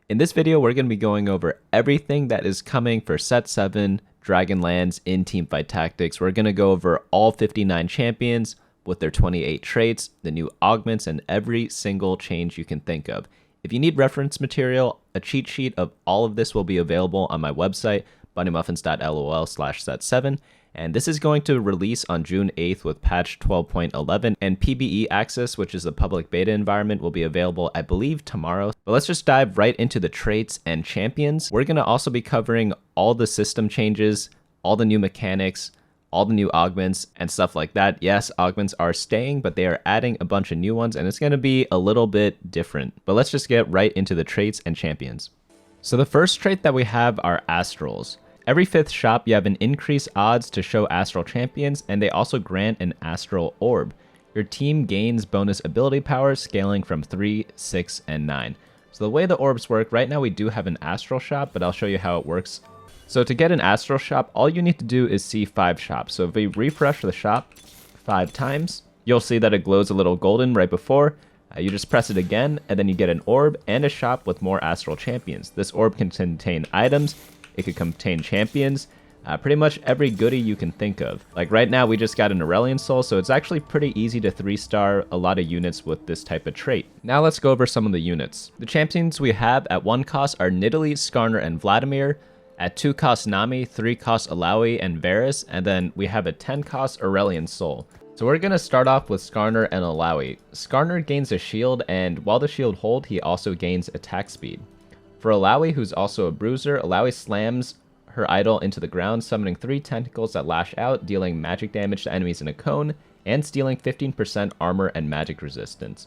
In this video, we're going to be going over everything that is coming for Set 7 Dragonlands in Teamfight Tactics. We're going to go over all 59 champions with their 28 traits, the new augments, and every single change you can think of. If you need reference material, a cheat sheet of all of this will be available on my website, BunnyMuffins.lol/set7. And this is going to release on June 8th with patch 12.11, and PBE Access, which is the public beta environment, will be available, I believe, tomorrow. But let's just dive right into the traits and champions. We're going to also be covering all the system changes, all the new mechanics, all the new augments, and stuff like that. Yes, augments are staying, but they are adding a bunch of new ones, and it's going to be a little bit different. But let's just get right into the traits and champions. So the first trait that we have are Astrals. Every 5th shop, you have an increased odds to show Astral champions, and they also grant an Astral orb. Your team gains bonus ability power, scaling from 3, 6, and 9. So the way the orbs work, right now we do have an Astral shop, but I'll show you how it works. So to get an Astral shop, all you need to do is see 5 shops. So if we refresh the shop 5 times, you'll see that it glows a little golden right before. You just press it again, and then you get an orb and a shop with more Astral champions. This orb can contain items. It could contain champions, pretty much every goodie you can think of. Like right now, we just got an Aurelion Soul, so it's actually pretty easy to 3-star a lot of units with this type of trait. Now let's go over some of the units. The champions we have at 1 cost are Nidalee, Skarner, and Vladimir. At 2 cost Nami, 3 cost Alawi and Varus, and then we have a 10 cost Aurelion Soul. So we're going to start off with Skarner and Alawi. Skarner gains a shield, and while the shield hold, he also gains attack speed. For Alawi, who's also a bruiser, Alawi slams her idol into the ground, summoning 3 tentacles that lash out, dealing magic damage to enemies in a cone, and stealing 15% armor and magic resistance.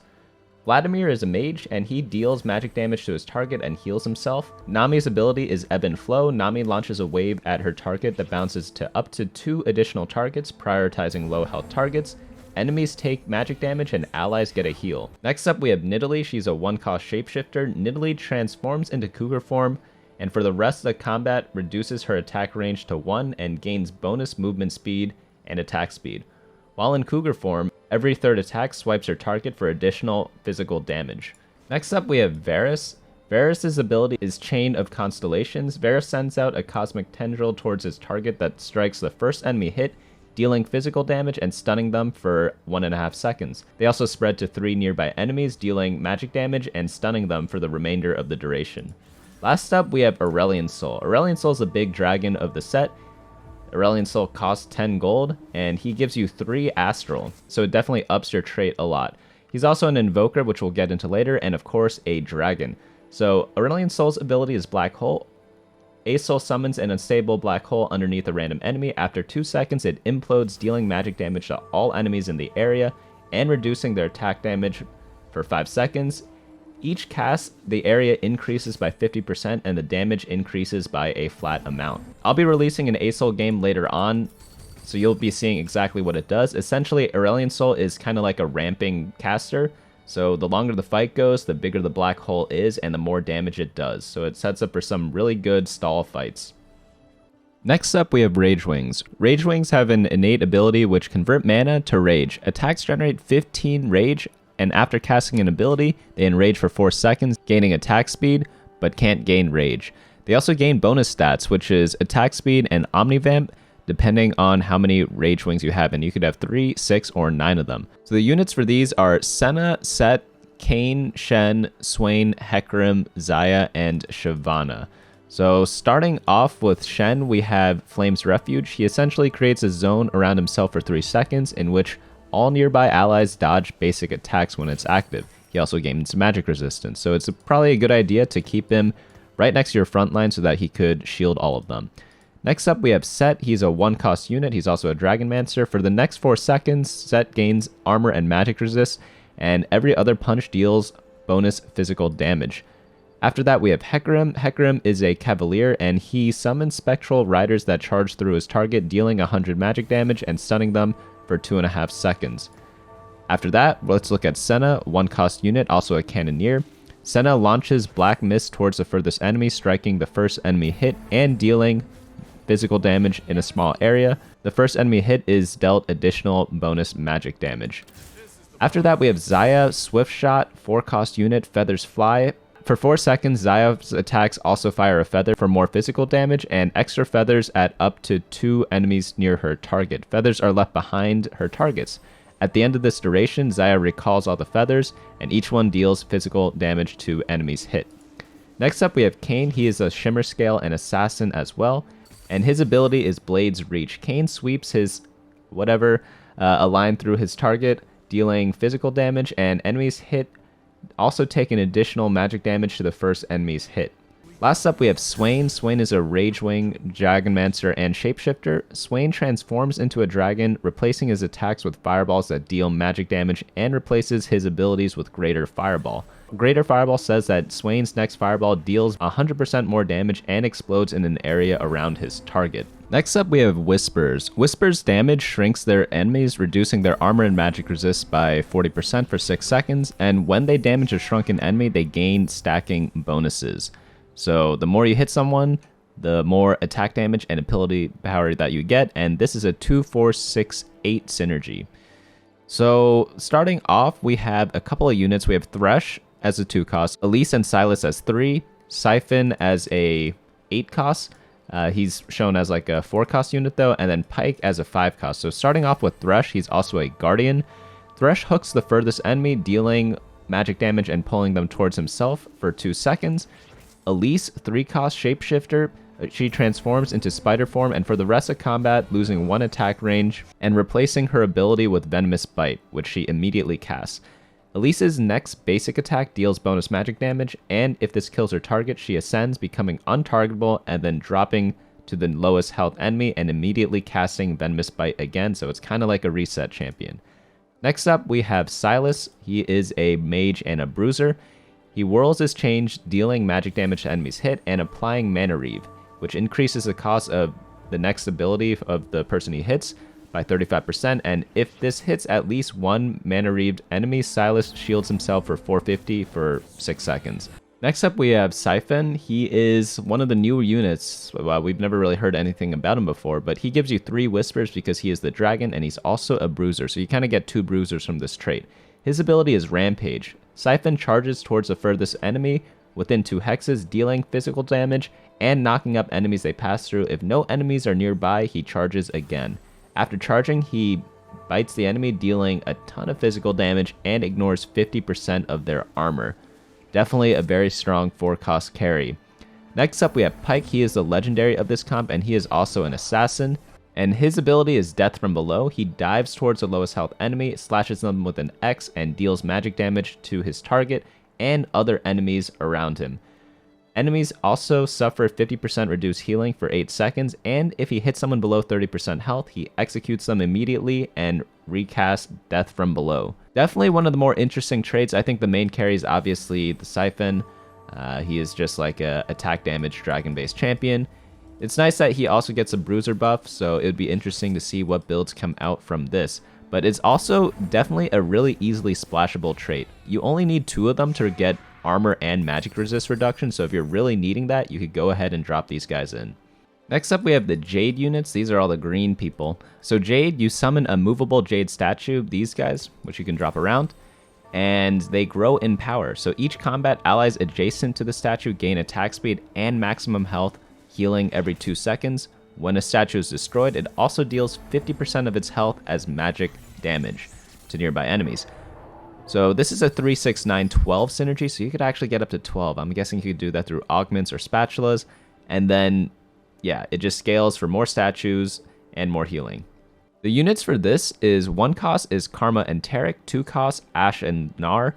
Vladimir is a mage, and he deals magic damage to his target and heals himself. Nami's ability is Ebb and Flow. Nami launches a wave at her target that bounces to up to 2 additional targets, prioritizing low health targets. Enemies take magic damage and allies get a heal. Next up, we have Nidalee. She's a 1-cost Shapeshifter. Nidalee transforms into cougar form, and for the rest of the combat, reduces her attack range to 1 and gains bonus movement speed and attack speed. While in cougar form, every 3rd attack swipes her target for additional physical damage. Next up, we have Varus. Varus's ability is Chain of Constellations. Varus sends out a cosmic tendril towards his target that strikes the first enemy hit, dealing physical damage and stunning them for 1.5 seconds. They also spread to 3 nearby enemies, dealing magic damage and stunning them for the remainder of the duration. Last up, we have Aurelion Soul. Aurelion Soul is a big dragon of the set. Aurelion Soul costs 10 gold, and he gives you 3 Astral, so it definitely ups your trait a lot. He's also an Invoker, which we'll get into later, and of course, a Dragon. So Aurelion Soul's ability is Black Hole. A Soul summons an unstable black hole underneath a random enemy. After 2 seconds, it implodes, dealing magic damage to all enemies in the area and reducing their attack damage for 5 seconds. Each cast, the area increases by 50% and the damage increases by a flat amount. I'll be releasing an A Soul game later on, so you'll be seeing exactly what it does. Essentially, Aurelion Soul is kind of like a ramping caster. So the longer the fight goes, the bigger the black hole is and the more damage it does. So it sets up for some really good stall fights. Next up, we have Rage Wings. Rage Wings have an innate ability which convert mana to rage. Attacks generate 15 rage, and after casting an ability, they enrage for 4 seconds, gaining attack speed, but can't gain rage. They also gain bonus stats, which is attack speed and omnivamp, depending on how many Rage Wings you have, and you could have 3, 6, or 9 of them. So the units for these are Senna, Set, Kayn, Shen, Swain, Hecarim, Xayah, and Shyvana. So starting off with Shen, we have Flame's Refuge. He essentially creates a zone around himself for 3 seconds in which all nearby allies dodge basic attacks when it's active. He also gains magic resistance, so it's probably a good idea to keep him right next to your front line so that he could shield all of them. Next up, we have Set. He's a 1-cost unit. He's also a Dragonmancer. For the next 4 seconds, Set gains armor and magic resist, and every other punch deals bonus physical damage. After that, we have Hecarim. Hecarim is a Cavalier, and he summons spectral riders that charge through his target, dealing 100 magic damage and stunning them for 2.5 seconds. After that, let's look at Senna, 1-cost unit, also a Cannoneer. Senna launches Black Mist towards the furthest enemy, striking the first enemy hit and dealing physical damage in a small area. The first enemy hit is dealt additional bonus magic damage. After that, we have Xayah, Swift Shot, 4-cost unit, Feathers Fly. For 4 seconds, Zaya's attacks also fire a feather for more physical damage, and extra feathers at up to 2 enemies near her target. Feathers are left behind her targets. At the end of this duration, Zaya recalls all the feathers, and each one deals physical damage to enemies hit. Next up, we have Kayn. He is a Shimmerscale and assassin as well, and his ability is Blade's Reach. Kayn sweeps his a line through his target, dealing physical damage, and enemies hit also take an additional magic damage to the first enemy's hit. Last up, we have Swain. Swain is a Ragewing, Dragonmancer, and Shapeshifter. Swain transforms into a dragon, replacing his attacks with fireballs that deal magic damage, and replaces his abilities with Greater Fireball. Greater Fireball says that Swain's next fireball deals 100% more damage and explodes in an area around his target. Next up, we have Whispers. Whispers' damage shrinks their enemies, reducing their armor and magic resist by 40% for 6 seconds, and when they damage a shrunken enemy, they gain stacking bonuses. So the more you hit someone, the more attack damage and ability power that you get, and this is a 2, 4, 6, 8 synergy. So starting off, we have a couple of units. We have Thresh as a 2 cost, Elise and Silas as 3, Siphon as a 8 cost. He's shown as like a 4 cost unit though, and then Pike as a 5 cost. So starting off with Thresh, he's also a Guardian. Thresh hooks the furthest enemy, dealing magic damage and pulling them towards himself for 2 seconds. Elise, 3 cost Shapeshifter. She transforms into spider form, and for the rest of combat, losing 1 attack range and replacing her ability with Venomous Bite, which she immediately casts. Elise's next basic attack deals bonus magic damage, and if this kills her target, she ascends, becoming untargetable and then dropping to the lowest health enemy and immediately casting Venomous Bite again, so it's kind of like a reset champion. Next up, we have Silas. He is a mage and a bruiser. He whirls his change, dealing magic damage to enemies hit and applying Mana Reave, which increases the cost of the next ability of the person he hits by 35%, and if this hits at least 1 Mana Reaved enemy, Silas shields himself for 450 for 6 seconds. Next up, we have Siphon. He is one of the newer units. Well, we've never really heard anything about him before, but he gives you 3 Whispers because he is the dragon, and he's also a bruiser, so you kind of get 2 bruisers from this trait. His ability is Rampage. Siphon charges towards the furthest enemy within 2 hexes, dealing physical damage and knocking up enemies they pass through. If no enemies are nearby, he charges again. After charging, he bites the enemy, dealing a ton of physical damage and ignores 50% of their armor. Definitely a very strong 4 cost carry. Next up, we have Pike. He is the legendary of this comp, and he is also an assassin. And his ability is Death from Below. He dives towards the lowest health enemy, slashes them with an X, and deals magic damage to his target and other enemies around him. Enemies also suffer 50% reduced healing for 8 seconds, and if he hits someone below 30% health, he executes them immediately and recasts Death from Below. Definitely one of the more interesting traits. I think the main carry is obviously the Siphon. He is just like a attack damage dragon-based champion. It's nice that he also gets a bruiser buff, so it would be interesting to see what builds come out from this. But it's also definitely a really easily splashable trait. You only need 2 of them to get armor and magic resist reduction, so if you're really needing that, you could go ahead and drop these guys in. Next up, we have the Jade units. These are all the green people. So Jade, you summon a movable Jade statue, these guys, which you can drop around, and they grow in power. So each combat allies adjacent to the statue gain attack speed and maximum health, healing every 2 seconds. When a statue is destroyed, it also deals 50% of its health as magic damage to nearby enemies. So this is a 3, 6, 9, 12 synergy, so you could actually get up to 12. I'm guessing you could do that through augments or spatulas, and then, yeah, it just scales for more statues and more healing. The units for this is 1 cost is Karma and Tarek, 2 costs Ashe and Gnar,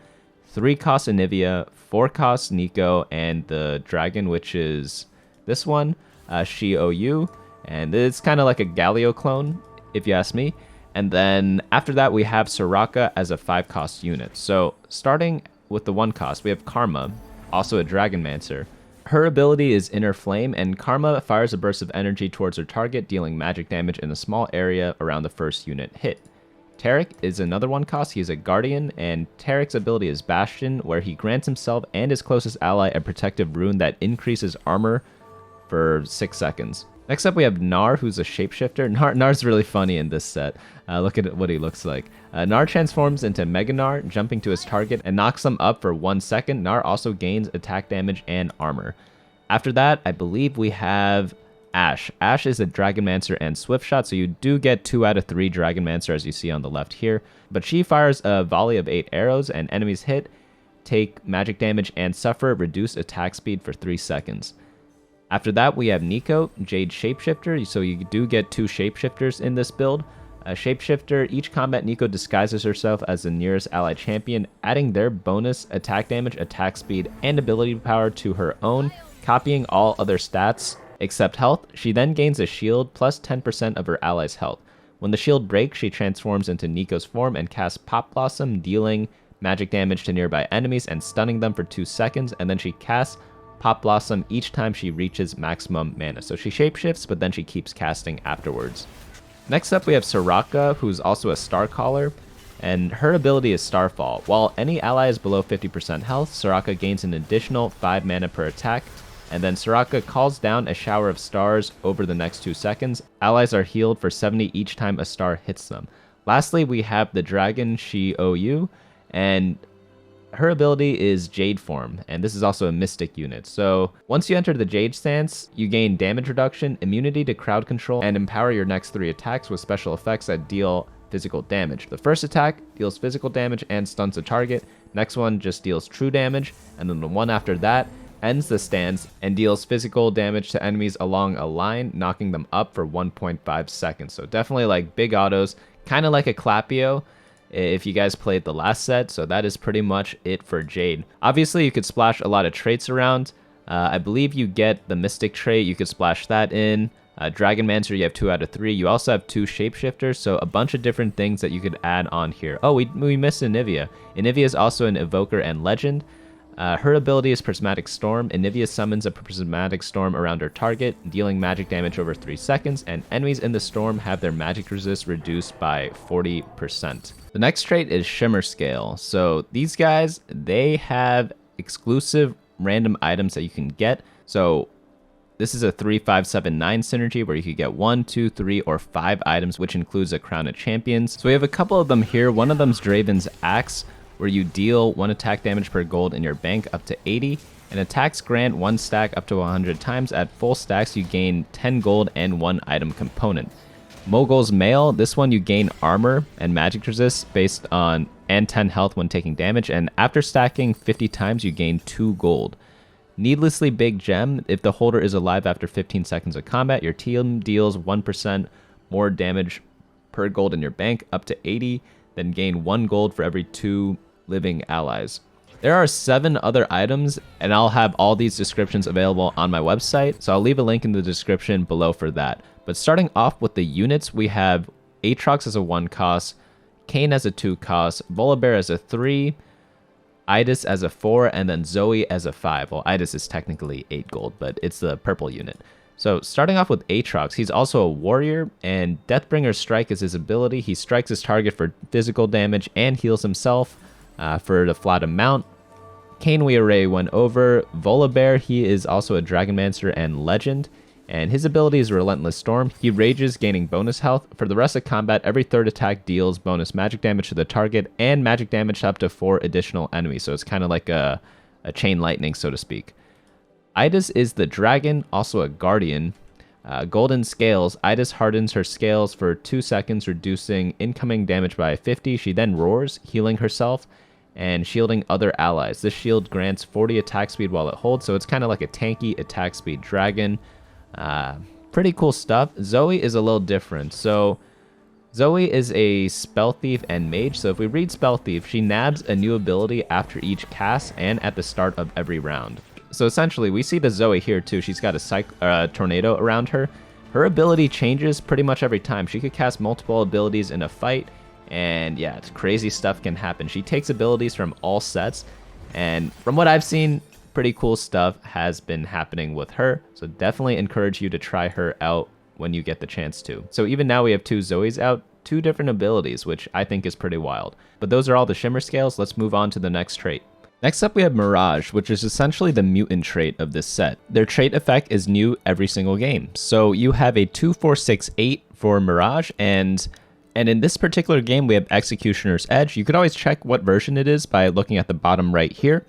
3 costs Anivia, 4 costs Nico, and the dragon, which is this one, Shi-O-Yu, and it's kind of like a Galio clone, if you ask me. And then after that, we have Soraka as a 5 cost unit. So starting with the 1 cost, we have Karma, also a Dragonmancer. Her ability is Inner Flame, and Karma fires a burst of energy towards her target, dealing magic damage in a small area around the first unit hit. Tarek is another 1 cost. He is a Guardian, and Tarek's ability is Bastion, where he grants himself and his closest ally a protective rune that increases armor for 6 seconds. Next up, we have Gnar, who's a shapeshifter. Gnar's really funny in this set. Look at what he looks like. Gnar transforms into Mega Gnar, jumping to his target and knocks them up for 1 second. Gnar also gains attack damage and armor. After that, I believe we have Ashe. Ashe is a Dragonmancer and Swift Shot, so you do get 2 out of 3 Dragonmancer, as you see on the left here. But she fires a volley of 8 arrows, and enemies hit, take magic damage, and suffer reduced attack speed for 3 seconds. After that, we have Nico, Jade Shapeshifter, so you do get 2 Shapeshifters in this build. Shapeshifter, each combat Nico disguises herself as the nearest ally champion, adding their bonus attack damage, attack speed, and ability power to her own, copying all other stats except health. She then gains a shield plus 10% of her allies' health. When the shield breaks, she transforms into Nico's form and casts Pop Blossom, dealing magic damage to nearby enemies and stunning them for 2 seconds, and then she casts Pop Blossom each time she reaches maximum mana. So she shapeshifts, but then she keeps casting afterwards. Next up, we have Soraka, who's also a Starcaller, and her ability is Starfall. While any ally is below 50% health, Soraka gains an additional 5 mana per attack, and then Soraka calls down a shower of stars over the next 2 seconds. Allies are healed for 70 each time a star hits them. Lastly, we have the Dragon Shi-ou, and her ability is Jade form, and this is also a Mystic unit. So once you enter the Jade stance, you gain damage reduction, immunity to crowd control, and empower your next 3 attacks with special effects that deal physical damage. The first attack deals physical damage and stuns the target. Next one just deals true damage, and then the one after that ends the stance and deals physical damage to enemies along a line, knocking them up for 1.5 seconds. So definitely like big autos, kind of like a Clapio if you guys played the last set. So that is pretty much it for Jade. Obviously, you could splash a lot of traits around. I believe you get the Mystic trait. You could splash that in. Dragonmancer, you have 2 out of 3. You also have 2 Shapeshifters, so a bunch of different things that you could add on here. Oh, we missed Anivia. Anivia is also an Evoker and Legend. Her ability is Prismatic Storm. Anivia summons a Prismatic Storm around her target, dealing magic damage over 3 seconds, and enemies in the storm have their magic resist reduced by 40%. The next trait is Shimmerscale. So these guys, they have exclusive random items that you can get. So this is a 3-5-7-9 synergy where you could get 1, 2, 3, or 5 items, which includes a Crown of Champions. So we have a couple of them here. One of them's Draven's Axe, where you deal 1 attack damage per gold in your bank up to 80, and attacks grant 1 stack up to 100 times. At full stacks, you gain 10 gold and 1 item component. Mogul's Mail, this one you gain armor and magic resist based on and 10 health when taking damage, and after stacking 50 times, you gain 2 gold. Needlessly Big Gem, if the holder is alive after 15 seconds of combat, your team deals 1% more damage per gold in your bank up to 80, then gain 1 gold for every 2 living allies. There are 7 other items, and I'll have all these descriptions available on my website, so I'll leave a link in the description below for that. But starting off with the units, we have Aatrox as a 1 cost, Kayn as a 2 cost, Volibear as a 3, Idis as a 4, and then Zoe as a 5. Well, Idis is technically 8 gold, but it's the purple unit. So starting off with Aatrox, he's also a warrior, and Deathbringer Strike is his ability. He strikes his target for physical damage and heals himself for the flat amount. Kayn we already went over. Volibear, he is also a Dragonmancer and Legend, and his ability is Relentless Storm. He rages, gaining bonus health. For the rest of combat, every 3rd attack deals bonus magic damage to the target and magic damage to up to 4 additional enemies. So it's kind of like a chain lightning, so to speak. Idis is the dragon, also a guardian. Golden Scales. Idis hardens her scales for 2 seconds, reducing incoming damage by 50. She then roars, healing herself and shielding other allies. This shield grants 40 attack speed while it holds, so it's kind of like a tanky attack speed dragon. Pretty cool stuff. Zoe is a little different. So Zoe is a Spell Thief and Mage. So if we read Spell Thief, she nabs a new ability after each cast and at the start of every round. So essentially, we see the Zoe here too. She's got a tornado around her. Her ability changes pretty much every time. She could cast multiple abilities in a fight, and yeah, crazy stuff can happen. She takes abilities from all sets, and from what I've seen, pretty cool stuff has been happening with her. So definitely encourage you to try her out when you get the chance to. So even now we have 2 Zoes out, 2 different abilities, which I think is pretty wild. But those are all the Shimmerscales. Let's move on to the next trait. Next up, we have Mirage, which is essentially the mutant trait of this set. Their trait effect is new every single game. So you have a 2-4-6-8 for Mirage, and in this particular game, we have Executioner's Edge. You could always check what version it is by looking at the bottom right here.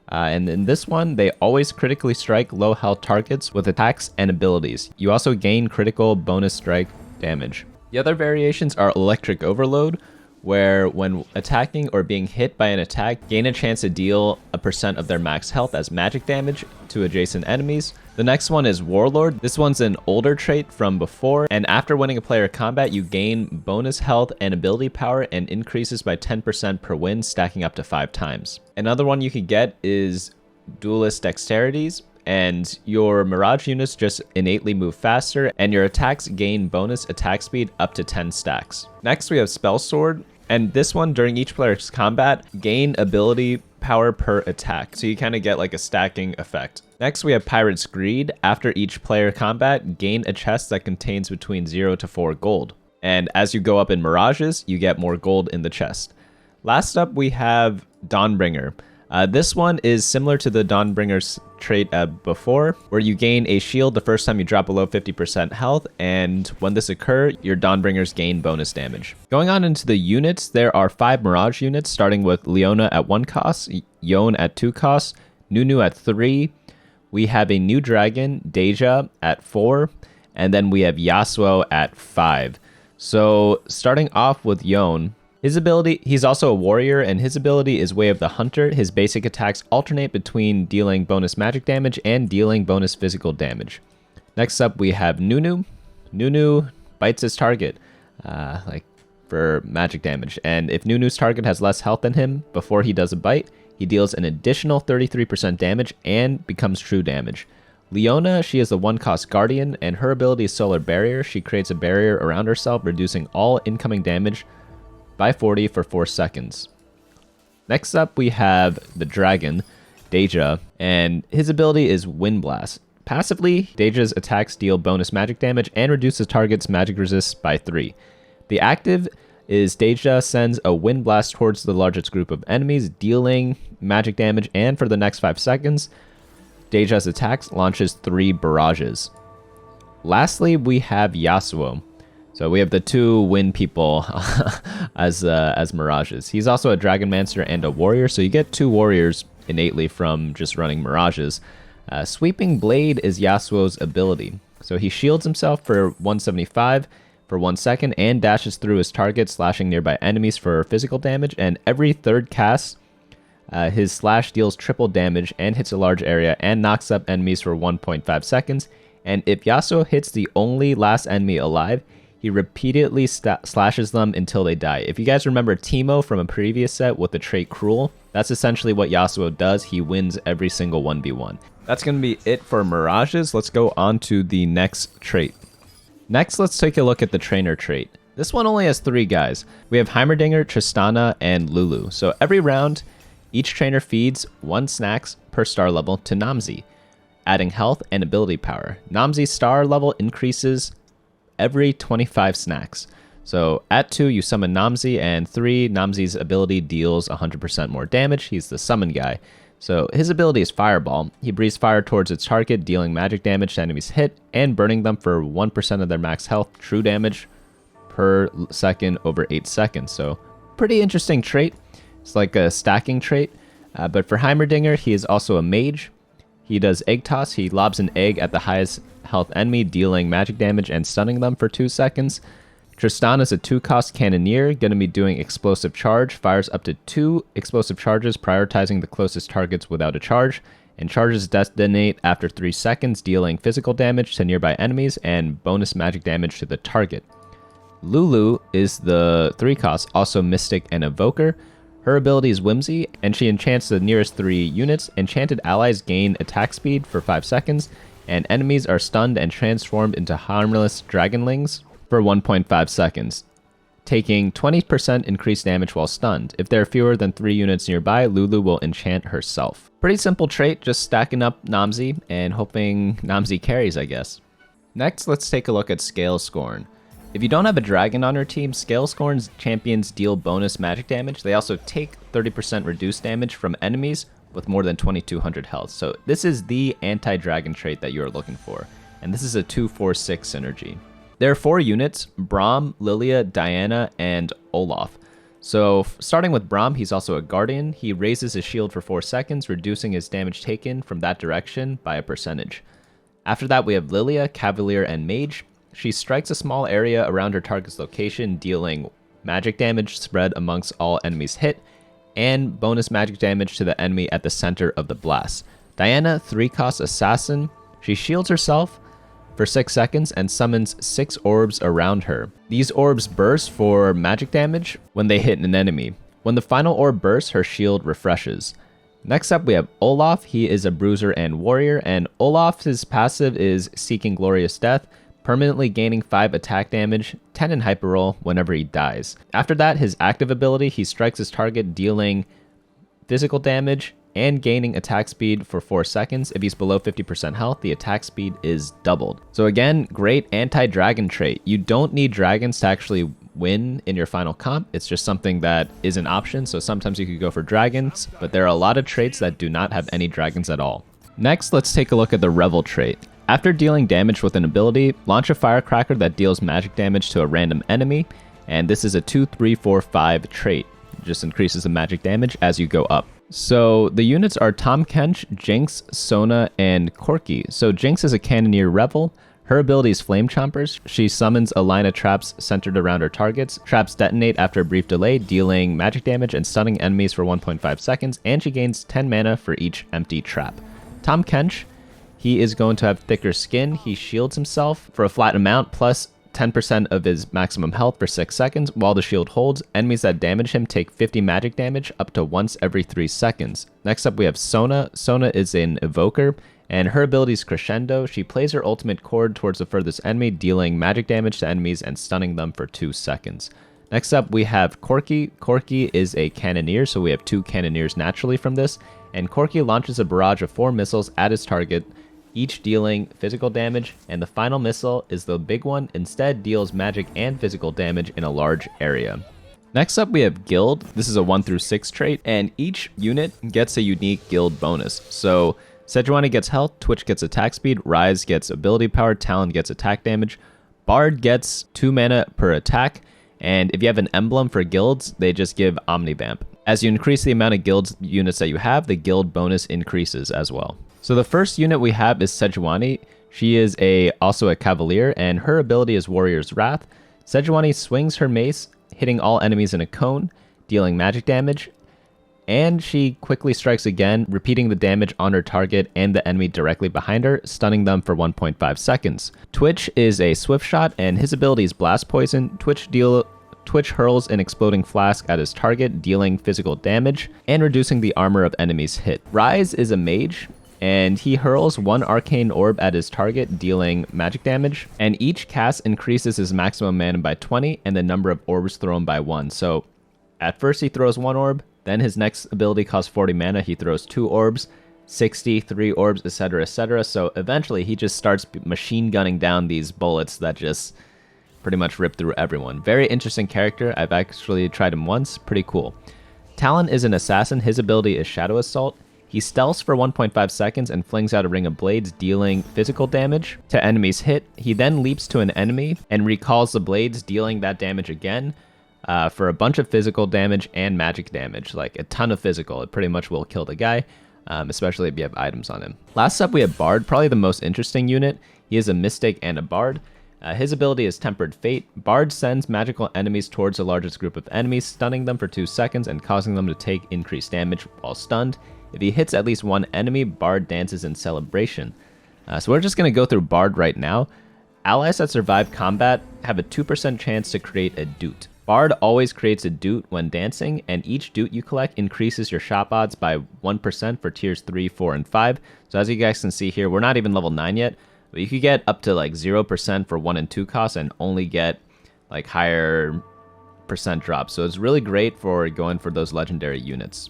And in this one, they always critically strike low health targets with attacks and abilities. You also gain critical bonus strike damage. The other variations are Electric Overload, where when attacking or being hit by an attack, gain a chance to deal a % of their max health as magic damage to adjacent enemies. The next one is Warlord. This one's an older trait from before, and after winning a player combat, you gain bonus health and ability power and increases by 10% per win, stacking up to 5 times. Another one you could get is Duelist Dexterities, and your Mirage units just innately move faster, and your attacks gain bonus attack speed up to 10 stacks. Next, we have Spell Sword, and this one, during each player's combat, gain ability power per attack, so you kind of get like a stacking effect. Next, we have Pirate's Greed. After each player combat, gain a chest that contains between 0 to 4 gold, and as you go up in Mirages, you get more gold in the chest. Last up, we have Dawnbringer. This one is similar to the Dawnbringer's trait before, where you gain a shield the first time you drop below 50% health, and when this occurs, your Dawnbringers gain bonus damage. Going on into the units, there are 5 Mirage units, starting with Leona at 1 cost, Yone at 2 costs, Nunu at 3, we have a new dragon, Deja, at 4, and then we have Yasuo at 5. So starting off with Yone, his ability, he's also a warrior, and his ability is Way of the Hunter. His basic attacks alternate between dealing bonus magic damage and dealing bonus physical damage. Next up, we have Nunu. Nunu bites his target, for magic damage. And if Nunu's target has less health than him before he does a bite, he deals an additional 33% damage and becomes true damage. Leona, she is the 1-cost Guardian, and her ability is Solar Barrier. She creates a barrier around herself, reducing all incoming damage by 40 for 4 seconds. Next up, we have the dragon, Deja, and his ability is Wind Blast. Passively, Deja's attacks deal bonus magic damage and reduces target's magic resist by 3. The active is Deja sends a Wind Blast towards the largest group of enemies, dealing magic damage, and for the next 5 seconds, Deja's attacks launches 3 barrages. Lastly, we have Yasuo. So we have the 2 wind people as Mirages. He's also a Dragonmancer and a warrior, so you get 2 warriors innately from just running Mirages. Sweeping Blade is Yasuo's ability. So he shields himself for 175 for 1 second and dashes through his target, slashing nearby enemies for physical damage, and every 3rd cast, his slash deals triple damage and hits a large area and knocks up enemies for 1.5 seconds. And if Yasuo hits the only last enemy alive, he repeatedly slashes them until they die. If you guys remember Teemo from a previous set with the trait Cruel, that's essentially what Yasuo does. He wins every single 1v1. That's going to be it for Mirages. Let's go on to the next trait. Next, let's take a look at the Trainer trait. This one only has 3 guys. We have Heimerdinger, Tristana, and Lulu. So every round, each trainer feeds 1 snacks per star level to Namzi, adding health and ability power. Namzi's star level increases every 25 snacks. So at 2, you summon Namzi, and 3, Namzi's ability deals 100% more damage. He's the summon guy. So his ability is Fireball. He breathes fire towards its target, dealing magic damage to enemies hit and burning them for 1% of their max health, true damage per second over 8 seconds. So pretty interesting trait. It's like a stacking trait. But for Heimerdinger, he is also a mage. He does Egg Toss. He lobs an egg at the highest health enemy, dealing magic damage and stunning them for 2 seconds. Tristan is a 2-cost Cannoneer, going to be doing Explosive Charge, fires up to 2 explosive charges, prioritizing the closest targets without a charge, and charges detonate after 3 seconds, dealing physical damage to nearby enemies and bonus magic damage to the target. Lulu is the 3-cost, also Mystic and Evoker. Her ability is Whimsy, and she enchants the nearest 3 units. Enchanted allies gain attack speed for 5 seconds, and enemies are stunned and transformed into harmless dragonlings for 1.5 seconds, taking 20% increased damage while stunned. If there are fewer than 3 units nearby, Lulu will enchant herself. Pretty simple trait, just stacking up Namzi and hoping Namzi carries, I guess. Next, let's take a look at Scalescorn. If you don't have a dragon on your team, Scalescorn's champions deal bonus magic damage. They also take 30% reduced damage from enemies with more than 2200 health. So this is the anti-dragon trait that you are looking for. And this is a 2-4-6 synergy. There are 4 units: Braum, Lilia, Diana, and Olaf. So starting with Braum, he's also a guardian. He raises his shield for 4 seconds, reducing his damage taken from that direction by a percentage. After that, we have Lilia, Cavalier, and Mage. She strikes a small area around her target's location, dealing magic damage spread amongst all enemies hit, and bonus magic damage to the enemy at the center of the blast. Diana, 3-cost assassin. She shields herself for 6 seconds and summons 6 orbs around her. These orbs burst for magic damage when they hit an enemy. When the final orb bursts, her shield refreshes. Next up, we have Olaf. He is a bruiser and warrior, and Olaf's passive is Seeking Glorious Death, permanently gaining 5 attack damage, 10 in hyper roll whenever he dies. After that, his active ability, he strikes his target, dealing physical damage and gaining attack speed for 4 seconds. If he's below 50% health, the attack speed is doubled. So again, great anti-dragon trait. You don't need dragons to actually win in your final comp. It's just something that is an option. So sometimes you could go for dragons, but there are a lot of traits that do not have any dragons at all. Next, let's take a look at the Revel trait. After dealing damage with an ability, launch a firecracker that deals magic damage to a random enemy, and this is a 2-3-4-5 trait. It just increases the magic damage as you go up. So the units are Tahm Kench, Jinx, Sona, and Corki. So Jinx is a Cannoneer Revel. Her ability is Flame Chompers. She summons a line of traps centered around her targets. Traps detonate after a brief delay, dealing magic damage and stunning enemies for 1.5 seconds, and she gains 10 mana for each empty trap. Tahm Kench, he is going to have thicker skin. He shields himself for a flat amount, plus 10% of his maximum health for 6 seconds. While the shield holds, enemies that damage him take 50 magic damage up to once every 3 seconds. Next up, we have Sona. Sona is an Evoker, and her ability is Crescendo. She plays her ultimate chord towards the furthest enemy, dealing magic damage to enemies and stunning them for 2 seconds. Next up, we have Corki. Corki is a Cannoneer, so we have 2 Cannoneers naturally from this, and Corki launches a barrage of 4 missiles at his target, each dealing physical damage, and the final missile is the big one, instead deals magic and physical damage in a large area. Next up, we have Guild. This is a 1-6 trait, and each unit gets a unique guild bonus. So Sejuani gets health, Twitch gets attack speed, Rise gets ability power, Talon gets attack damage, Bard gets 2 mana per attack, and if you have an emblem for guilds, they just give Omnivamp. As you increase the amount of guild units that you have, the guild bonus increases as well. So the first unit we have is Sejuani. She is also a Cavalier, and her ability is Warrior's Wrath. Sejuani swings her mace, hitting all enemies in a cone, dealing magic damage, and she quickly strikes again, repeating the damage on her target and the enemy directly behind her, stunning them for 1.5 seconds. Twitch is a Swift Shot, and his ability is Blast Poison. Twitch hurls an exploding flask at his target, dealing physical damage and reducing the armor of enemies hit. Rise is a Mage, and he hurls 1 arcane orb at his target, dealing magic damage, and each cast increases his maximum mana by 20 and the number of orbs thrown by 1. So at first he throws 1 orb, then his next ability costs 40 mana, he throws 2 orbs, 60, 3 orbs, etc, etc. So eventually he just starts machine gunning down these bullets that just pretty much rip through everyone. Very interesting character. I've actually tried him once. Pretty cool. Talon is an assassin. His ability is Shadow Assault. He stealths for 1.5 seconds and flings out a ring of blades, dealing physical damage to enemies hit. He then leaps to an enemy and recalls the blades, dealing that damage again for a bunch of physical damage and magic damage, like a ton of physical. It pretty much will kill the guy, especially if you have items on him. Last up, we have Bard, probably the most interesting unit. He is a Mystic and a Bard. His ability is Tempered Fate. Bard sends magical enemies towards the largest group of enemies, stunning them for 2 seconds and causing them to take increased damage while stunned. If he hits at least 1 enemy, Bard dances in celebration. So we're just going to go through Bard right now. Allies that survive combat have a 2% chance to create a doot. Bard always creates a doot when dancing, and each doot you collect increases your shop odds by 1% for tiers 3, 4, and 5. So as you guys can see here, we're not even level 9 yet, but you could get up to like 0% for 1 and 2 costs and only get like higher percent drops. So it's really great for going for those legendary units.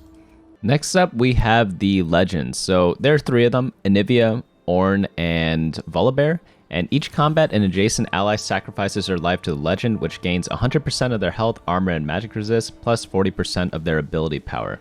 Next up, we have the legends. So there are 3 of them: Anivia, Ornn, and Volibear. And each combat, an adjacent ally sacrifices their life to the legend, which gains 100% of their health, armor, and magic resist, plus 40% of their ability power.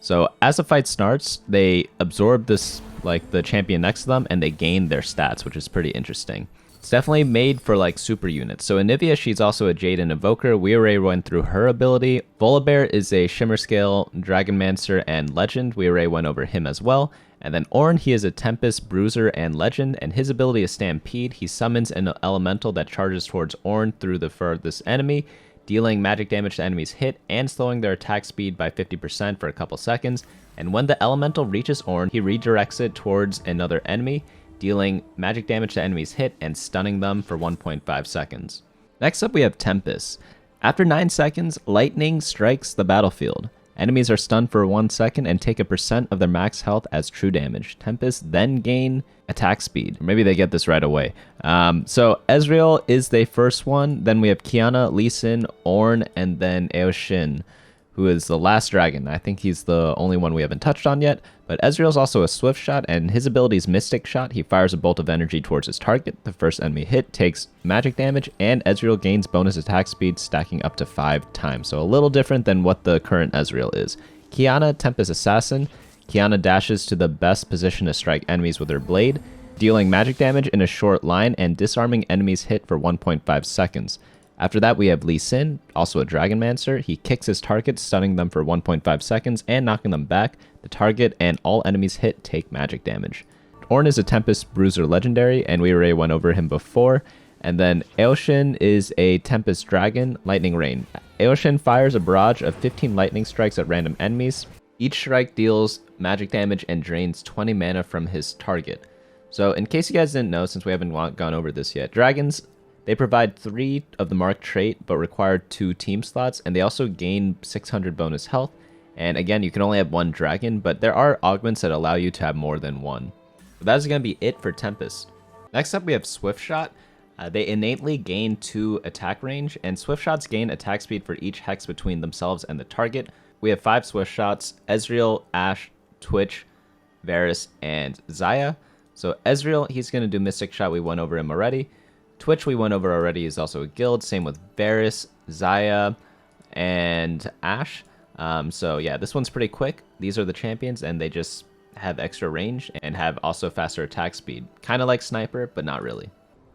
So as the fight starts, they absorb this, like the champion next to them, and they gain their stats, which is pretty interesting. It's definitely made for like super units. So Anivia, she's also a Jade and Evoker. We already went through her ability. Volibear is a Shimmerscale, Dragonmancer, and Legend. We already went over him as well. And then Ornn, he is a Tempest, Bruiser, and Legend, and his ability is Stampede. He summons an elemental that charges towards Ornn through the furthest enemy, dealing magic damage to enemies hit and slowing their attack speed by 50% for a couple seconds. And when the elemental reaches Ornn, he redirects it towards another enemy, dealing magic damage to enemies hit and stunning them for 1.5 seconds. Next up we have Tempest. After 9 seconds, lightning strikes the battlefield. Enemies are stunned for 1 second and take a percent of their max health as true damage. Tempest then gain attack speed. Maybe they get this right away. So Ezreal is the first one. Then we have Qiyana, Lee Sin, Ornn, and then Eoshin, who is the last dragon. I think he's the only one we haven't touched on yet. But Ezreal's also a swift shot, and his ability is Mystic Shot. He fires a bolt of energy towards his target. The first enemy hit takes magic damage, and Ezreal gains bonus attack speed, stacking up to 5 times. So a little different than what the current Ezreal is. Qiyana, Tempest Assassin. Qiyana dashes to the best position to strike enemies with her blade, dealing magic damage in a short line and disarming enemies hit for 1.5 seconds. After that, we have Lee Sin, also a Dragonmancer. He kicks his target, stunning them for 1.5 seconds and knocking them back. The target and all enemies hit take magic damage. Ornn is a Tempest Bruiser Legendary, and we already went over him before. And then Eoshin is a Tempest Dragon, Lightning Rain. Eoshin fires a barrage of 15 lightning strikes at random enemies. Each strike deals magic damage and drains 20 mana from his target. So in case you guys didn't know, since we haven't gone over this yet, dragons, they provide 3 of the marked trait, but require 2 team slots, and they also gain 600 bonus health. And again, you can only have 1 dragon, but there are augments that allow you to have more than 1. So that's going to be it for Tempest. Next up, we have Swift Shot. They innately gain 2 attack range, and Swift Shots gain attack speed for each hex between themselves and the target. We have 5 Swift Shots: Ezreal, Ashe, Twitch, Varus, and Xayah. So Ezreal, he's going to do Mystic Shot. We went over him already. Twitch we went over already, is also a guild. Same with Varus, Xayah, and Ashe. So yeah, this one's pretty quick. These are the champions, and they just have extra range and have also faster attack speed. Kind of like Sniper, but not really.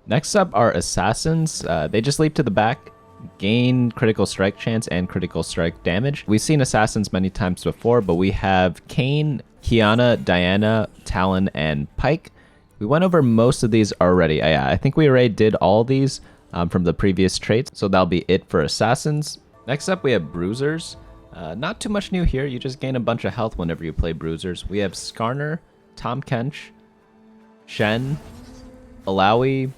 Next up are Assassins. They just leap to the back, gain critical strike chance and critical strike damage. We've seen Assassins many times before, but we have Kayn, Qiyana, Diana, Talon, and Pyke. We went over most of these already. I think we already did all these from the previous traits, so that'll be it for Assassins. Next up, we have Bruisers. Not too much new here. You just gain a bunch of health whenever you play Bruisers. We have Skarner, Tahm Kench, Shen, Alawi,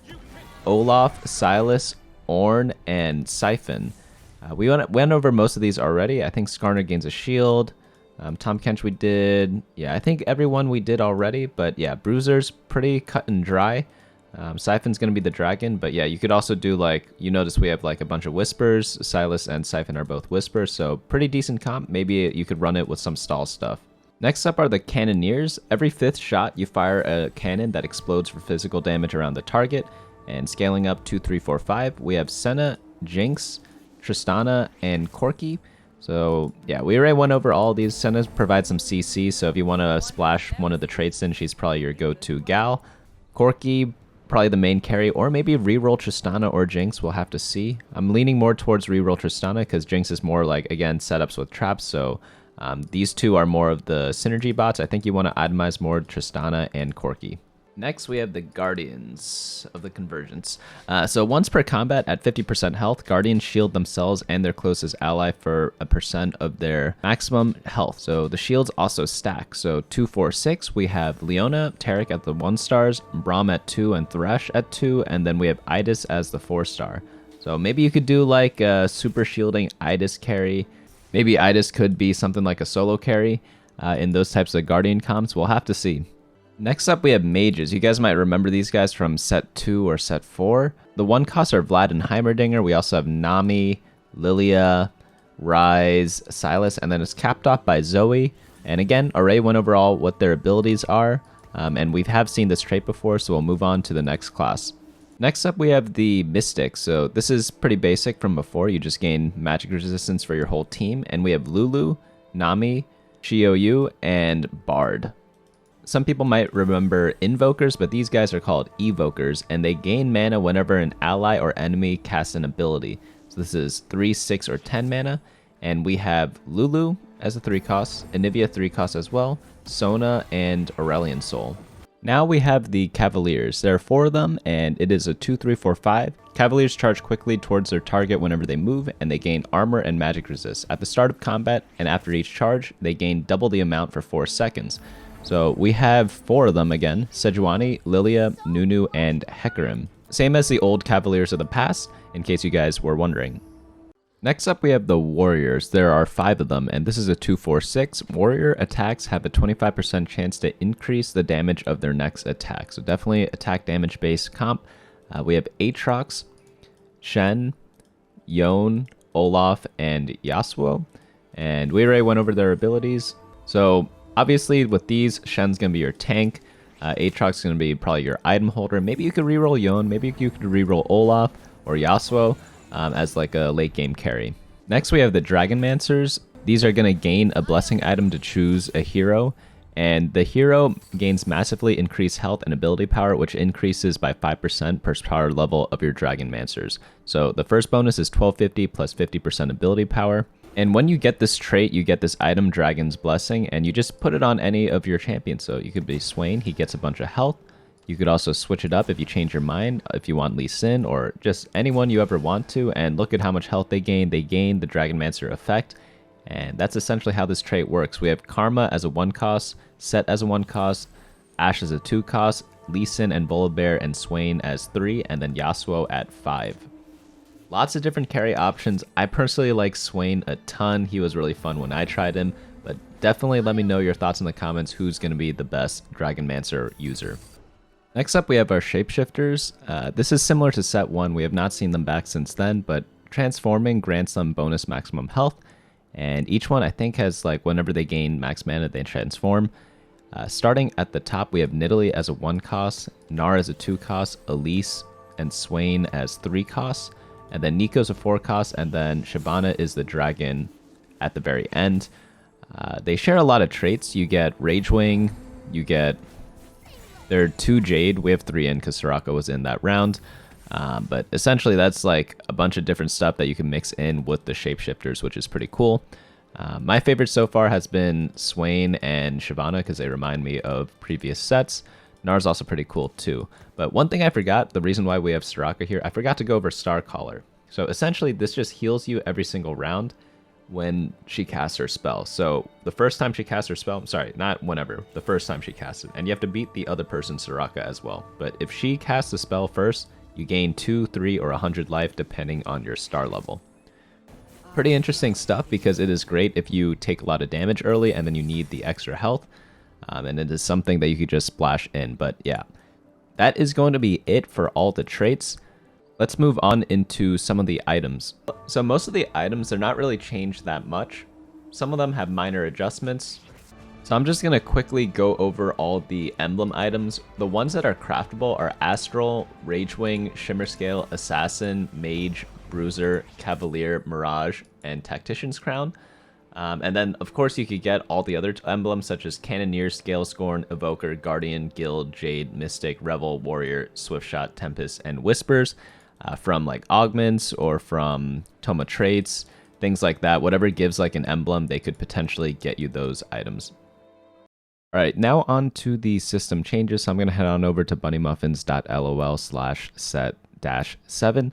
Olaf, Sylas, Ornn, and Siphon. We went over most of these already. I think Skarner gains a shield. Tahm Kench we did. Yeah, I think everyone we did already. But yeah, Bruisers, pretty cut and dry. Siphon's going to be the dragon. But yeah, you could also do like, you notice we have like a bunch of Whispers. Sylas and Siphon are both Whispers. So pretty decent comp. Maybe you could run it with some stall stuff. Next up are the Cannoneers. Every 5th shot, you fire a cannon that explodes for physical damage around the target. And scaling up 2, 3, 4, 5, we have Senna, Jinx, Tristana, and Corki. So yeah, we already went over all these. Senna provides some CC, so if you want to splash one of the traits in, she's probably your go-to gal. Corki, probably the main carry, or maybe reroll Tristana or Jinx, we'll have to see. I'm leaning more towards reroll Tristana because Jinx is more like, again, setups with traps, so these two are more of the synergy bots. I think you want to itemize more Tristana and Corki. Next, we have the Guardians of the Convergence. So once per combat at 50% health, Guardians shield themselves and their closest ally for a percent of their maximum health. So the shields also stack. So 2, 4, 6, we have Leona, Taric at the 1 stars, Braum at 2, and Thresh at 2, and then we have Idis as the 4 star. So maybe you could do like a super shielding Idis carry. Maybe Idis could be something like a solo carry in those types of Guardian comps. We'll have to see. Next up, we have Mages. You guys might remember these guys from set 2 or set 4. The 1 costs are Vlad and Heimerdinger. We also have Nami, Lilia, Ryze, Sylas, and then it's capped off by Zoe. And again, already went over all what their abilities are. and we have seen this trait before, so we'll move on to the next class. Next up, we have the Mystic. So this is pretty basic from before. You just gain magic resistance for your whole team. And we have Lulu, Nami, Chiyoyu, and Bard. Some people might remember Invokers, but these guys are called Evokers, and they gain mana whenever an ally or enemy casts an ability. So this is 3, 6, or 10 mana. And we have Lulu as a 3 cost, Anivia 3 cost as well, Sona, and Aurelion Soul. Now we have the Cavaliers. There are 4 of them, and it is a 2, 3, 4, 5. Cavaliers charge quickly towards their target whenever they move, and they gain armor and magic resist. At the start of combat and after each charge, they gain double the amount for 4 seconds. So we have 4 of them again: Sejuani, Lilia, Nunu, and Hecarim. Same as the old Cavaliers of the past, in case you guys were wondering. Next up, we have the Warriors. There are 5 of them, and this is a 2-4-6. Warrior attacks have a 25% chance to increase the damage of their next attack. So definitely attack damage based comp. We have Aatrox, Shen, Yone, Olaf, and Yasuo. And we already went over their abilities. So obviously with these, Shen's going to be your tank. Aatrox is going to be probably your item holder. Maybe you could reroll Yone. Maybe you could reroll Olaf or Yasuo. As like a late game carry. Next, we have the Dragonmancers. These are going to gain a blessing item to choose a hero, and the hero gains massively increased health and ability power, which increases by 5% per power level of your Dragonmancers. So the first bonus is 1250 plus 50% ability power. And when you get this trait, you get this item, Dragon's Blessing, and you just put it on any of your champions. So you could be Swain, he gets a bunch of health. You could also switch it up if you change your mind, if you want Lee Sin, or just anyone you ever want to, and look at how much health they gain. They gain the Dragonmancer effect, and that's essentially how this trait works. We have Karma as a 1 cost, Set as a 1 cost, Ashe as a 2 cost, Lee Sin and Volibear and Swain as 3, and then Yasuo at 5. Lots of different carry options. I personally like Swain a ton. He was really fun when I tried him, but definitely let me know your thoughts in the comments who's going to be the best Dragonmancer user. Next up, we have our Shapeshifters. This is similar to set 1. We have not seen them back since then, but transforming grants them bonus maximum health. And each one, I think, has like whenever they gain max mana, they transform. Starting at the top, we have Nidalee as a 1 cost, Gnar as a 2 cost, Elise and Swain as 3 costs, and then Nico's a 4 cost, and then Shyvana is the dragon at the very end. They share a lot of traits. You get Ragewing, you get... There are 2 Jade. We have 3 in because Soraka was in that round. But essentially, that's like a bunch of different stuff that you can mix in with the Shapeshifters, which is pretty cool. My favorite so far has been Swain and Shyvana because they remind me of previous sets. Gnar's also pretty cool too. But one thing I forgot, the reason why we have Soraka here, I forgot to go over Starcaller. So essentially, this just heals you every single round when she casts her spell. So the first time she casts her spell, I'm sorry, not whenever, the first time she casts it, and you have to beat the other person's Soraka as well. But if she casts the spell first, you gain 2, 3, or 100 life depending on your star level. Pretty interesting stuff because it is great if you take a lot of damage early and then you need the extra health, and it is something that you could just splash in. But yeah, that is going to be it for all the traits. Let's move on into some of the items. So most of the items, they're not really changed that much. Some of them have minor adjustments. So I'm just going to quickly go over all the emblem items. The ones that are craftable are Astral, Ragewing, Shimmerscale, Assassin, Mage, Bruiser, Cavalier, Mirage, and Tactician's Crown. And then, of course, you could get all the other emblems such as Cannoneers, Scalescorn, Evoker, Guardian, Guild, Jade, Mystic, Revel, Warrior, Swiftshot, Tempest, and Whispers. From like Augments or from Toma traits, things like that. Whatever gives like an emblem, they could potentially get you those items. All right, now on to the system changes. So I'm going to head on over to bunnymuffins.lol/set-7.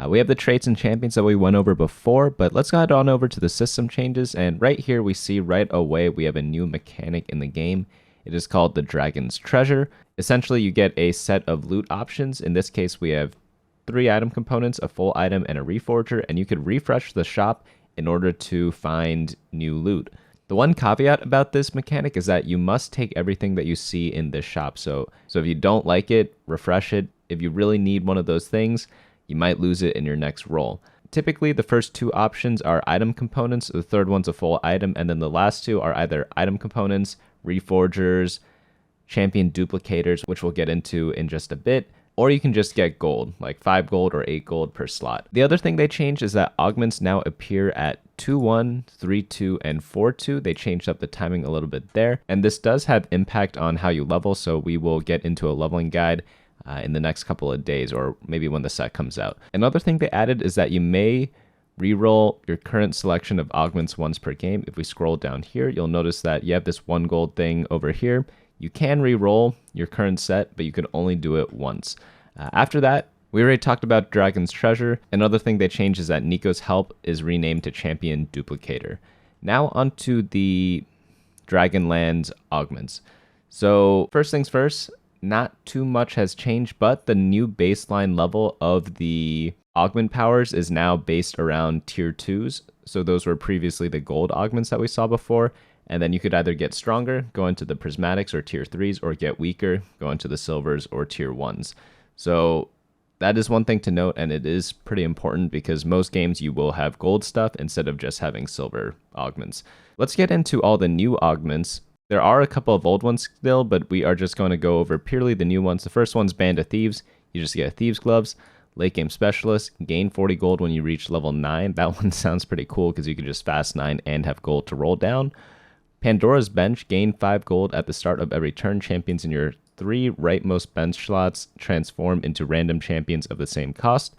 We have the traits and champions that we went over before, but let's go head on over to the system changes. And right here we see right away we have a new mechanic in the game. It is called the Dragon's Treasure. Essentially, you get a set of loot options. In this case, we have 3 item components, a full item, and a reforger, and you could refresh the shop in order to find new loot. The one caveat about this mechanic is that you must take everything that you see in this shop. So if you don't like it, refresh it. If you really need one of those things, you might lose it in your next roll. Typically, the first 2 options are item components, the third one's a full item, and then the last 2 are either item components, reforgers, champion duplicators, which we'll get into in just a bit, or you can just get gold, like 5 gold or 8 gold per slot. The other thing they changed is that augments now appear at 2-1, 3-2, and 4-2. They changed up the timing a little bit there, and this does have impact on how you level, so we will get into a leveling guide in the next couple of days, or maybe when the set comes out. Another thing they added is that you may reroll your current selection of augments once per game. If we scroll down here, you'll notice that you have this 1 gold thing over here. You can re-roll your current set, but you can only do it once. After that, we already talked about Dragon's Treasure. Another thing they changed is that Nico's Help is renamed to Champion Duplicator. Now onto the Dragonlands augments. So first things first, not too much has changed, but the new baseline level of the augment powers is now based around tier 2s. So those were previously the gold augments that we saw before. And then you could either get stronger, go into the prismatics or tier 3s, or get weaker, go into the silvers or tier 1s. So that is one thing to note, and it is pretty important because most games you will have gold stuff instead of just having silver augments. Let's get into all the new augments. There are a couple of old ones still, but we are just going to go over purely the new ones. The first one's Band of Thieves. You just get Thieves Gloves. Late Game Specialist, gain 40 gold when you reach level 9. That one sounds pretty cool because you can just fast 9 and have gold to roll down. Pandora's Bench, gain 5 gold at the start of every turn. Champions in your 3 rightmost bench slots transform into random champions of the same cost.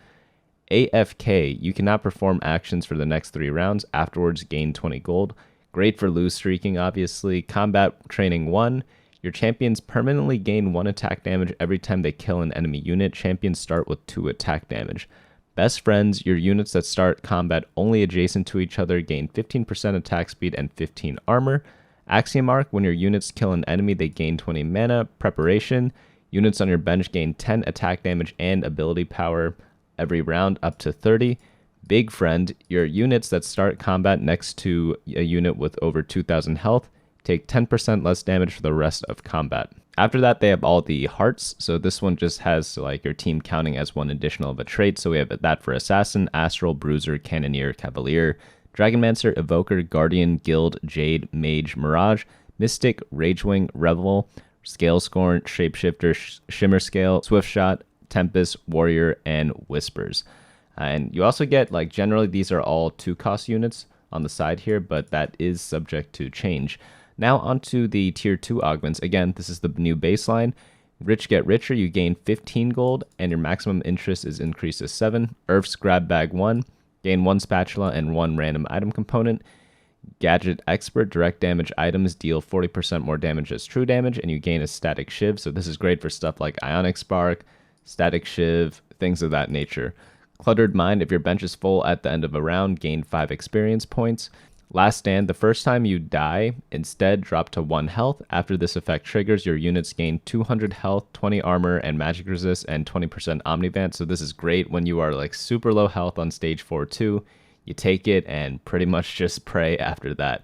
AFK, you cannot perform actions for the next 3 rounds. Afterwards, gain 20 gold. Great for lose streaking, obviously. Combat Training 1, your champions permanently gain 1 attack damage every time they kill an enemy unit. Champions start with 2 attack damage. Best Friends, your units that start combat only adjacent to each other gain 15% attack speed and 15 armor. Axiom Arc, when your units kill an enemy, they gain 20 mana. Preparation, units on your bench gain 10 attack damage and ability power every round up to 30. Big Friend, your units that start combat next to a unit with over 2,000 health take 10% less damage for the rest of combat. After that, they have all the hearts. So this one just has like your team counting as 1 additional of a trait. So we have that for Assassin, Astral, Bruiser, Cannoneer, Cavalier, Dragonmancer, Evoker, Guardian, Guild, Jade, Mage, Mirage, Mystic, Ragewing, Revel, Scalescorn, Shapeshifter, Shimmerscale, Swiftshot, Tempest, Warrior, and Whispers. And you also get, like, generally these are all 2-cost units on the side here, but that is subject to change. Now onto the tier 2 augments. Again, this is the new baseline. Rich Get Richer, you gain 15 gold, and your maximum interest is increased to 7. Earth's Grab Bag 1, gain 1 spatula and 1 random item component. Gadget Expert, direct damage items deal 40% more damage as true damage, and you gain a static shiv. So this is great for stuff like Ionic Spark, static shiv, things of that nature. Cluttered Mind, if your bench is full at the end of a round, gain 5 experience points. Last Stand, the first time you die, instead drop to 1 health. After this effect triggers, your units gain 200 health, 20 armor, and magic resist, and 20% omnivant. So this is great when you are like super low health on stage 4-2. You take it and pretty much just pray after that.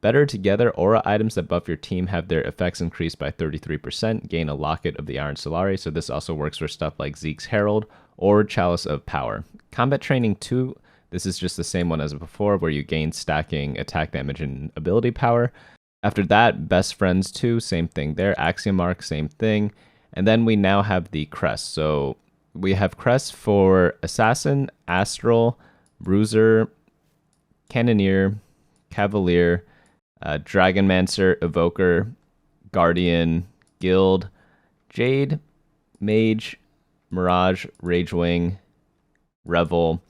Better Together, aura items that buff your team have their effects increased by 33%, gain a Locket of the Iron Solari. So this also works for stuff like Zeke's Herald or Chalice of Power. Combat Training 2, this is just the same one as before, where you gain stacking attack damage and ability power. After that, Best Friends 2, same thing there. Axiom Arc, same thing. And then we now have the crest. So we have crests for Assassin, Astral, Bruiser, Cannoneer, Cavalier, Dragonmancer, Evoker, Guardian, Guild, Jade, Mage, Mirage, Ragewing, Revel,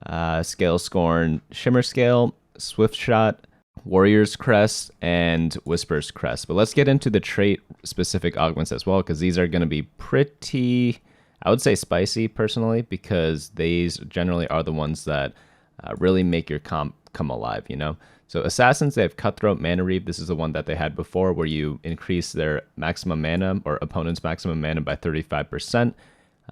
Scalescorn, Shimmerscale, Swiftshot, Warrior's Crest, and Whisper's Crest. But let's get into the trait-specific augments as well, because these are going to be pretty, I would say, spicy, personally, because these generally are the ones that really make your comp come alive, you know? So Assassins, they have Cutthroat, Mana Reave. This is the one that they had before, where you increase their maximum mana, or opponent's maximum mana, by 35%.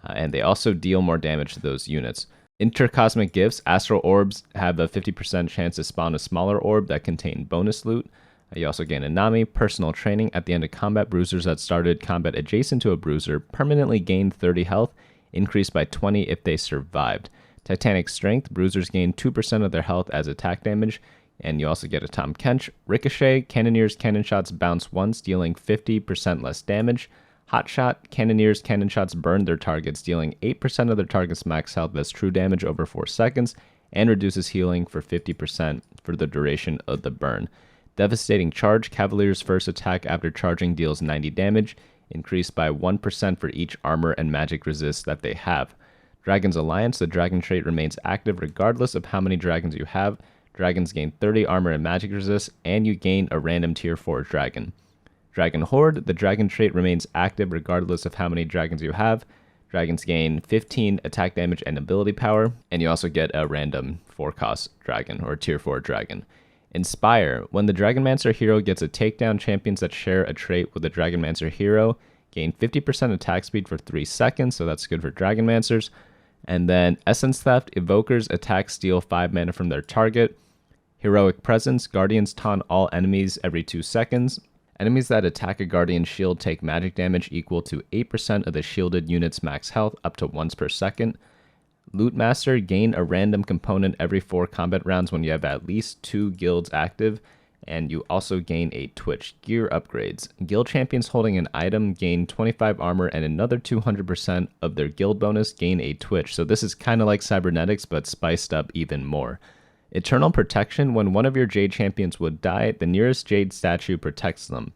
And they also deal more damage to those units. Intercosmic Gifts, Astral Orbs have a 50% chance to spawn a smaller orb that contain bonus loot. You also gain a Nami. Personal Training, at the end of combat, bruisers that started combat adjacent to a bruiser permanently gained 30 health, increased by 20 if they survived. Titanic Strength, bruisers gain 2% of their health as attack damage. And you also get a Tom Kench. Ricochet, Cannoneers cannon shots bounce once, dealing 50% less damage. Hotshot, Cannoneers cannon shots burn their targets, dealing 8% of their target's max health as true damage over 4 seconds, and reduces healing for 50% for the duration of the burn. Devastating Charge, Cavaliers' first attack after charging deals 90 damage, increased by 1% for each armor and magic resist that they have. Dragon's Alliance, the dragon trait remains active regardless of how many dragons you have. Dragons gain 30 armor and magic resist, and you gain a random tier 4 dragon. Dragon Horde, the dragon trait remains active regardless of how many dragons you have. Dragons gain 15 attack damage and ability power, and you also get a random 4-cost dragon or tier 4 dragon. Inspire, when the Dragonmancer hero gets a takedown, champions that share a trait with the Dragonmancer hero gain 50% attack speed for 3 seconds, so that's good for Dragonmancers. And then Essence Theft, Evokers attack steal 5 mana from their target. Heroic Presence, Guardians taunt all enemies every 2 seconds. Enemies that attack a Guardian shield take magic damage equal to 8% of the shielded unit's max health up to once per second. Loot Master, gain a random component every 4 combat rounds when you have at least 2 guilds active, and you also gain a Twitch. Gear upgrades. Guild champions holding an item gain 25 armor and another 200% of their guild bonus gain a Twitch. So this is kind of like Cybernetics, but spiced up even more. Eternal Protection, when one of your Jade champions would die, the nearest Jade statue protects them,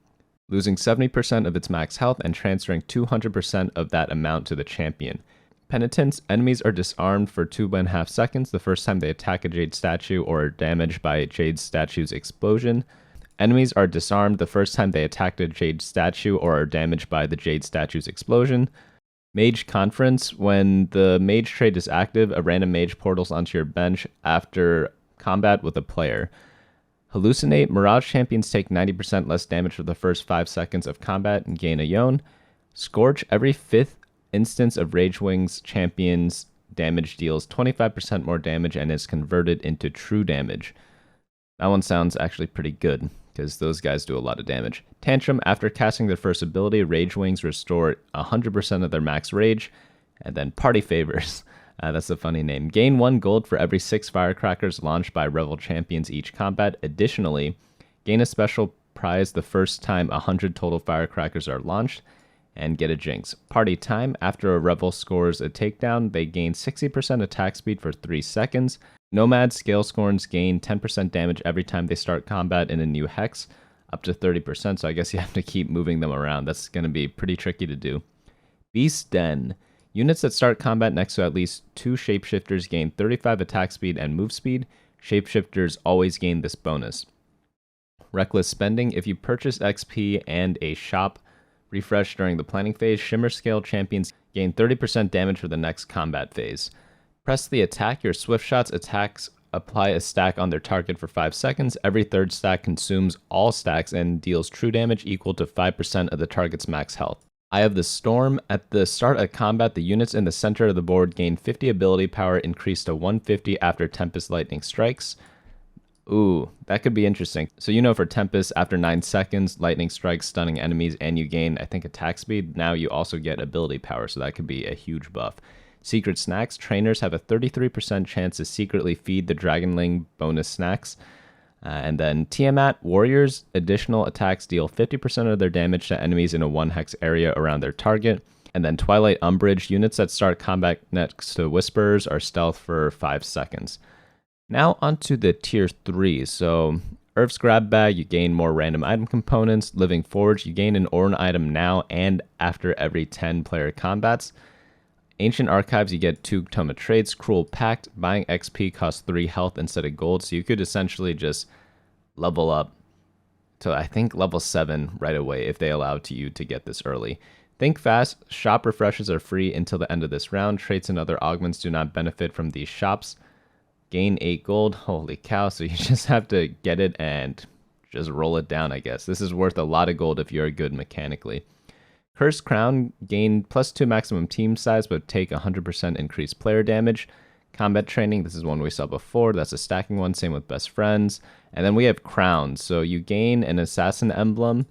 losing 70% of its max health and transferring 200% of that amount to the champion. Penitence, enemies are disarmed for 2.5 seconds the first time they attack a Jade statue or are damaged by Jade statue's explosion. Enemies are disarmed the first time they attack a Jade statue or are damaged by the Jade statue's explosion. Mage Conference, when the Mage trait is active, a random Mage portals onto your bench after combat with a player. Hallucinate, Mirage champions take 90% less damage for the first 5 seconds of combat and gain a Yone. Scorch, every 5th instance of Rage Wings champions damage deals 25% more damage and is converted into true damage. That one sounds actually pretty good, because those guys do a lot of damage. Tantrum, after casting their first ability, Rage Wings restore 100% of their max rage. And then Party Favors. That's a funny name. Gain 1 gold for every 6 firecrackers launched by Revel champions each combat. Additionally, gain a special prize the first time 100 total firecrackers are launched, and get a Jinx. Party Time, after a Revel scores a takedown, they gain 60% attack speed for 3 seconds. Nomad Scalescorns gain 10% damage every time they start combat in a new hex, up to 30%, so I guess you have to keep moving them around. That's going to be pretty tricky to do. Beast Den. Units that start combat next to at least 2 Shapeshifters gain 35 attack speed and move speed. Shapeshifters always gain this bonus. Reckless Spending. If you purchase XP and a shop refresh during the planning phase, Shimmerscale champions gain 30% damage for the next combat phase. Press the attack. Your swift shots attacks apply a stack on their target for 5 seconds. Every 3rd stack consumes all stacks and deals true damage equal to 5% of the target's max health. Eye of the Storm. At the start of combat, the units in the center of the board gain 50 ability power, increased to 150 after Tempest lightning strikes. Ooh, that could be interesting. So for Tempest, after 9 seconds, lightning strikes, stunning enemies, and you gain, I think, attack speed. Now you also get ability power, so that could be a huge buff. Secret Snacks. Trainers have a 33% chance to secretly feed the Dragonling bonus snacks. And then Tiamat, Warriors, additional attacks deal 50% of their damage to enemies in a 1-hex area around their target. And then Twilight Umbrage, units that start combat next to Whisperers are stealth for 5 seconds. Now onto the tier 3. So Earth's Grab Bag, you gain more random item components. Living Forge, you gain an Ornn item now and after every 10 player combats. Ancient Archives, you get 2 Toma traits. Cruel Pact, buying XP costs 3 health instead of gold, so you could essentially just level up to, I think, level 7 right away if they allow you to get this early. Think Fast, shop refreshes are free until the end of this round. Traits and other augments do not benefit from these shops. Gain 8 gold, holy cow, so you just have to get it and just roll it down, I guess. This is worth a lot of gold if you're good mechanically. Cursed Crown, gain +2 maximum team size, but take 100% increased player damage. Combat Training, this is one we saw before. That's a stacking one, same with Best Friends. And then we have Crowns. So you gain an Assassin Emblem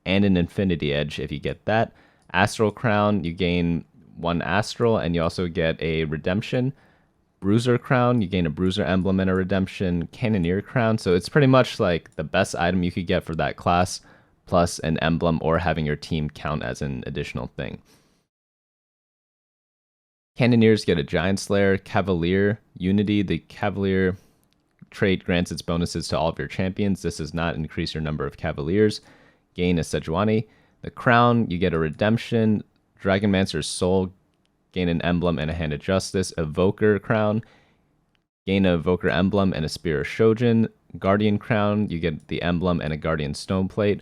and an Infinity Edge if you get that. Astral Crown, you gain 1 Astral, and you also get a Redemption. Bruiser crown, you gain a Bruiser emblem and a redemption. Cannoneer crown, so it's pretty much like the best item you could get for that class, plus an emblem or having your team count as an additional thing. Cannoneers get a Giant Slayer. Cavalier Unity, the Cavalier trait grants its bonuses to all of your champions. This does not increase your number of Cavaliers. Gain a Sejuani. The Crown, you get a Redemption. Dragonmancer's Soul, gain an emblem and a Hand of Justice. Evoker Crown, gain a Evoker emblem and a Spear of Shojin. Guardian Crown, you get the emblem and a Guardian Stoneplate.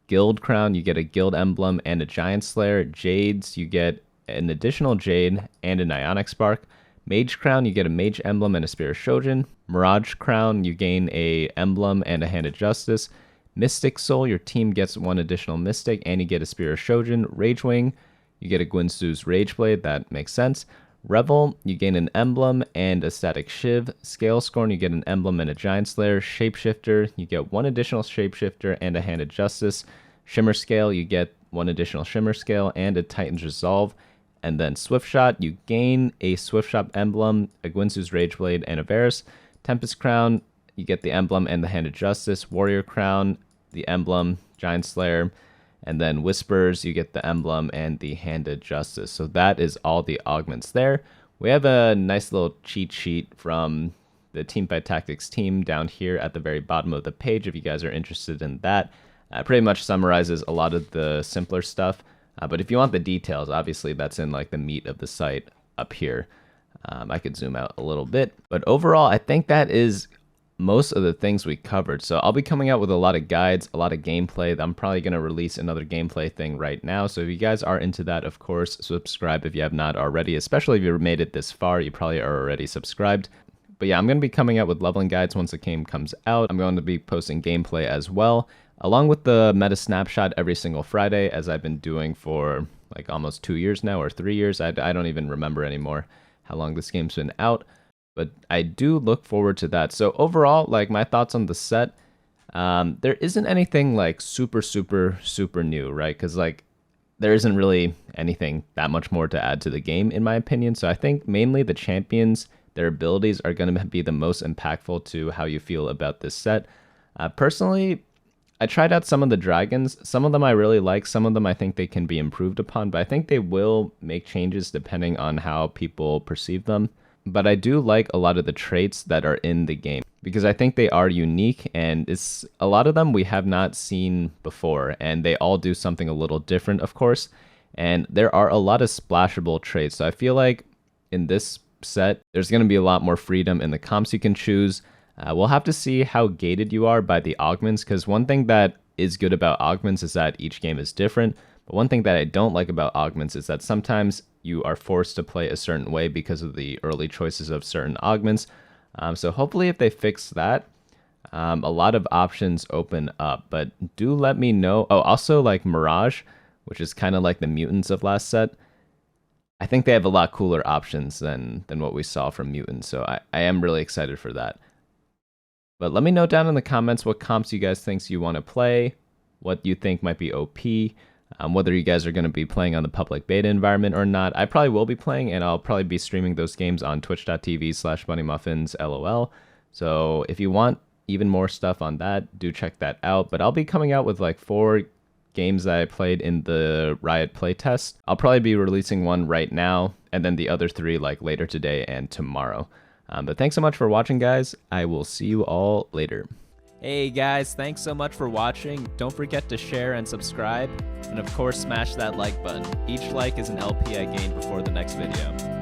Guild Crown, you get a Guild emblem and a Giant Slayer. Jades, you get an additional Jade and an Ionic Spark. Mage Crown, you get a Mage emblem and a Spear of Shojin. Mirage Crown, you gain a emblem and a Hand of Justice. Mystic Soul, your team gets one additional Mystic and you get a Spear of Shojin. Rage Wing, you get a Gwynsu's Rage Blade, that makes sense. Revel, you gain an emblem and a Static Shiv. Scalescorn, you get an emblem and a Giant Slayer. Shapeshifter, you get one additional Shapeshifter and a Hand of Justice. Shimmerscale, you get one additional Shimmerscale and a Titan's Resolve. And then Swift Shot, you gain a Swift Shot emblem, a Gwynsu's Rage Blade, and a Varus. Tempest Crown, you get the emblem and the Hand of Justice. Warrior Crown, the emblem, Giant Slayer. And then Whispers, you get the emblem and the Hand of Justice. So that is all the augments there. We have a nice little cheat sheet from the Teamfight Tactics team down here at the very bottom of the page if you guys are interested in that. Pretty much summarizes a lot of the simpler stuff. But if you want the details, obviously that's in like the meat of the site up here. I could zoom out a little bit. But overall, I think that is most of the things we covered. So I'll be coming out with a lot of guides, a lot of gameplay. I'm probably going to release another gameplay thing right now. So if you guys are into that, of course, subscribe if you have not already. Especially if you've made it this far, you probably are already subscribed. But yeah, I'm going to be coming out with leveling guides once the game comes out. I'm going to be posting gameplay as well, along with the meta snapshot every single Friday, as I've been doing for like almost 2 years now, or 3 years. I don't even remember anymore how long this game's been out, but I do look forward to that. So overall, like my thoughts on the set, there isn't anything like super new, right? Because like there isn't really anything that much more to add to the game, in my opinion. So I think mainly the champions, their abilities are going to be the most impactful to how you feel about this set. Personally, I tried out some of the dragons. Some of them I really like. Some of them I think they can be improved upon, but I think they will make changes depending on how people perceive them. But I do like a lot of the traits that are in the game because I think they are unique, and it's a lot of them we have not seen before, and they all do something a little different, of course. And there are a lot of splashable traits. So I feel like in this set, there's going to be a lot more freedom in the comps you can choose. We'll have to see how gated you are by the augments, because one thing that is good about augments is that each game is different. But one thing that I don't like about augments is that sometimes you are forced to play a certain way because of the early choices of certain augments. So hopefully if they fix that, a lot of options open up. But do let me know. Oh, also like Mirage, which is kind of like the mutants of last set. I think they have a lot cooler options than what we saw from mutants. So I am really excited for that. But let me know down in the comments what comps you guys think you want to play, what you think might be OP, whether you guys are going to be playing on the public beta environment or not. I probably will be playing, and I'll probably be streaming those games on twitch.tv/BunnyMuffins LOL. So if you want even more stuff on that, do check that out. But I'll be coming out with like 4 games that I played in the RIOT playtest. I'll probably be releasing one right now, and then the other 3 like later today and tomorrow. But thanks so much for watching, guys. I will see you all later. Hey guys, thanks so much for watching. Don't forget to share and subscribe, and of course smash that like button. Each like is an LP I gain before the next video.